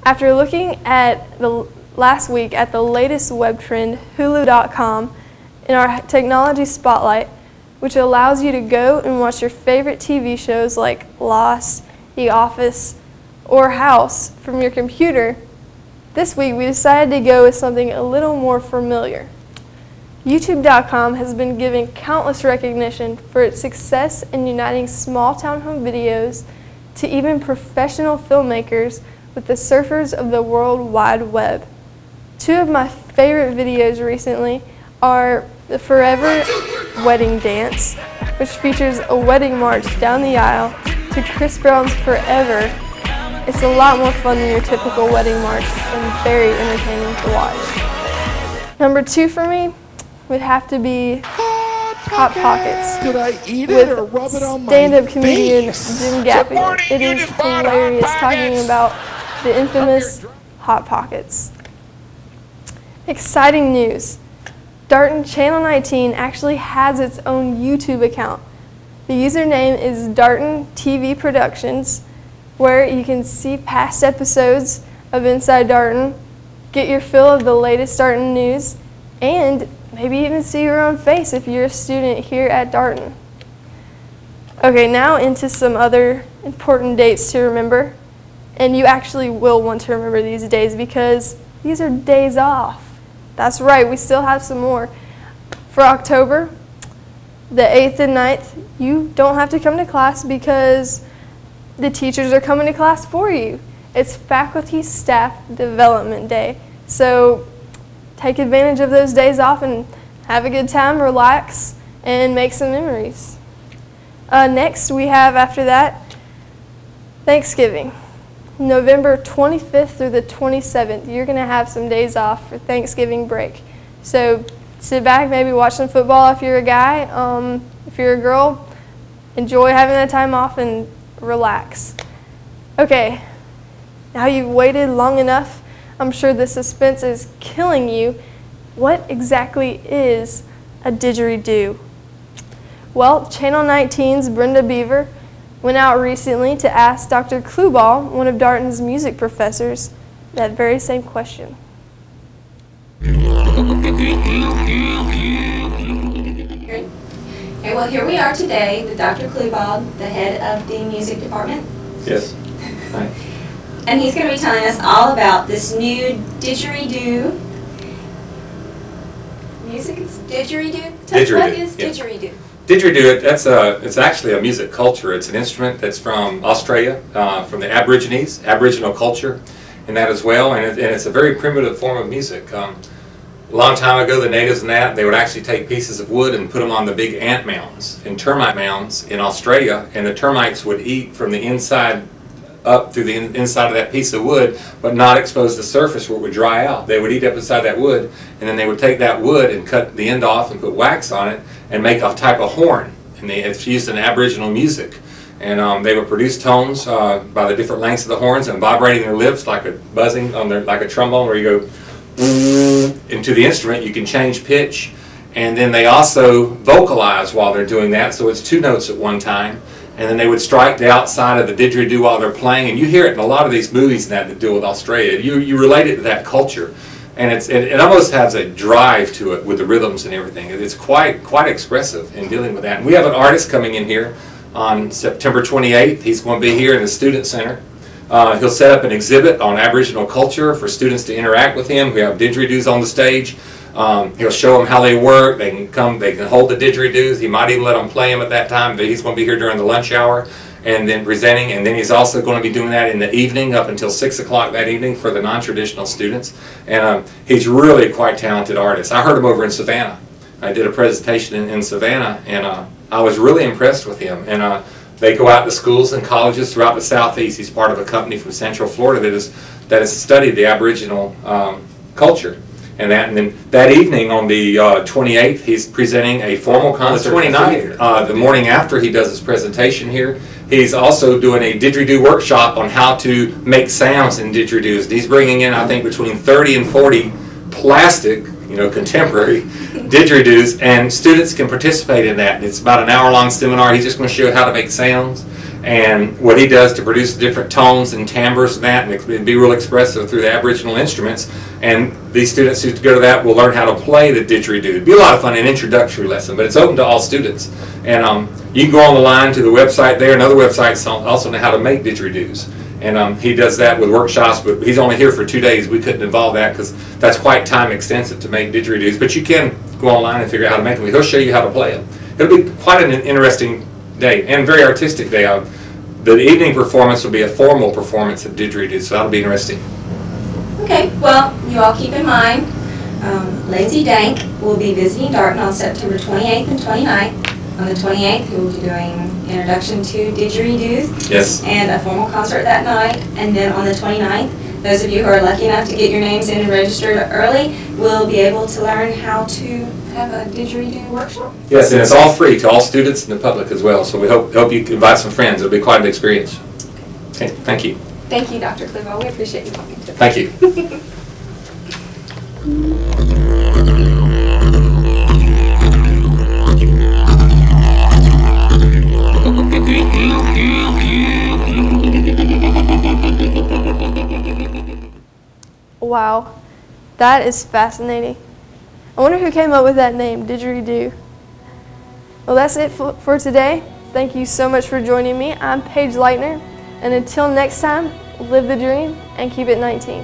After looking at last week at the latest web trend, Hulu.com, in our technology spotlight, which allows you to go and watch your favorite TV shows like Lost, The Office, or House from your computer, this week we decided to go with something a little more familiar. YouTube.com has been given countless recognition for its success in uniting small-town home videos to even professional filmmakers with the surfers of the World Wide Web. Two of my favorite videos recently are the Forever Wedding Dance, which features a wedding march down the aisle to Chris Brown's Forever. It's a lot more fun than your typical wedding march and very entertaining to watch. Number 2 for me would have to be Hot Pockets with stand-up comedian Jim Gaffigan. It is hilarious talking about the infamous Hot Pockets. Exciting news. Darton Channel 19 actually has its own YouTube account. The username is Darton TV Productions, where you can see past episodes of Inside Darton, get your fill of the latest Darton news, and maybe even see your own face if you're a student here at Darton. Okay, now into some other important dates to remember. And you actually will want to remember these days because these are days off. That's right, we still have some more. For October, the 8th and 9th, you don't have to come to class because the teachers are coming to class for you. It's Faculty Staff Development Day. So take advantage of those days off and have a good time, relax, and make some memories. Next, we have after that, Thanksgiving. November 25th through the 27th, you're going to have some days off for Thanksgiving break. So sit back, maybe watch some football if you're a guy. If you're a girl, enjoy having that time off and relax. Okay, now you've waited long enough. I'm sure the suspense is killing you. What exactly is a didgeridoo? Well, Channel 19's Brenda Beaver went out recently to ask Dr. Klubal, one of Darton's music professors, that very same question. Okay, well, here we are today with Dr. Klubal, the head of the music department. Yes. Hi. And he's going to be telling us all about this new didgeridoo. Music is didgeridoo? Didgeridoo. What is Yeah. didgeridoo? Didgeridoo, it's actually a music culture. It's an instrument that's from Australia, from the Aborigines, Aboriginal culture, and that as well. And it's a very primitive form of music. A long time ago, the natives and that, they would actually take pieces of wood and put them on the big ant mounds and termite mounds in Australia, and the termites would eat from the inside up through the inside of that piece of wood, but not expose the surface where it would dry out. They would eat up inside that wood, and then they would take that wood and cut the end off and put wax on it and make a type of horn. And it's used in Aboriginal music. And they would produce tones by the different lengths of the horns and vibrating their lips like a buzzing on their, like a trombone, where you go into the instrument. You can change pitch, and then they also vocalize while they're doing that. So it's 2 notes at one time. And then they would strike the outside of the didgeridoo while they're playing, and you hear it in a lot of these movies that deal with Australia. You relate it to that culture, and it almost has a drive to it with the rhythms and everything. It's quite expressive in dealing with that. And we have an artist coming in here on September 28th. He's going to be here in the Student Center. He'll set up an exhibit on Aboriginal culture for students to interact with him. We have didgeridoos on the stage. He'll show them how they work. They can come, they can hold the didgeridoos. He might even let them play them at that time. But he's going to be here during the lunch hour and then presenting. And then he's also going to be doing that in the evening up until 6 o'clock that evening for the non-traditional students. And he's really quite talented artist. I heard him over in Savannah. I did a presentation in Savannah, and I was really impressed with him. And they go out to schools and colleges throughout the Southeast. He's part of a company from Central Florida that has studied the Aboriginal culture. And then that evening on the 28th, he's presenting a formal concert. On the 29th, the morning after he does his presentation here, he's also doing a didgeridoo workshop on how to make sounds in didgeridoos. He's bringing in, I think, between 30 and 40 plastic, contemporary didgeridoos, and students can participate in that. It's about an hour-long seminar. He's just going to show you how to make sounds. And what he does to produce the different tones and timbres and that, and it be real expressive through the Aboriginal instruments. And these students who go to that will learn how to play the didgeridoo. It'd be a lot of fun, an introductory lesson, but it's open to all students. And you can go on the line to the website there, and other websites also know how to make didgeridoos. And he does that with workshops, but he's only here for 2 days. We couldn't involve that because that's quite time extensive to make didgeridoos. But you can go online and figure out how to make them. He'll show you how to play them. It'll be quite an interesting day and very artistic day. The evening performance will be a formal performance of didgeridoo, so that'll be interesting. Okay, well, you all keep in mind, Lindsay Dank will be visiting Darton on September 28th and 29th. On the 28th, he will be doing Introduction to Didgeridoos. Yes. And a formal concert that night. And then on the 29th, those of you who are lucky enough to get your names in and registered early will be able to learn how to have a didgeridoo workshop. Yes, and it's all free to all students and the public as well, so we hope you can invite some friends. It'll be quite an experience. Okay, thank you. Thank you, Dr. Cleveland. We appreciate you coming today. Thank you. Wow, that is fascinating. I wonder who came up with that name, didgeridoo. Well, that's it for today. Thank you so much for joining me. I'm Paige Leitner, and until next time, live the dream and keep it 19.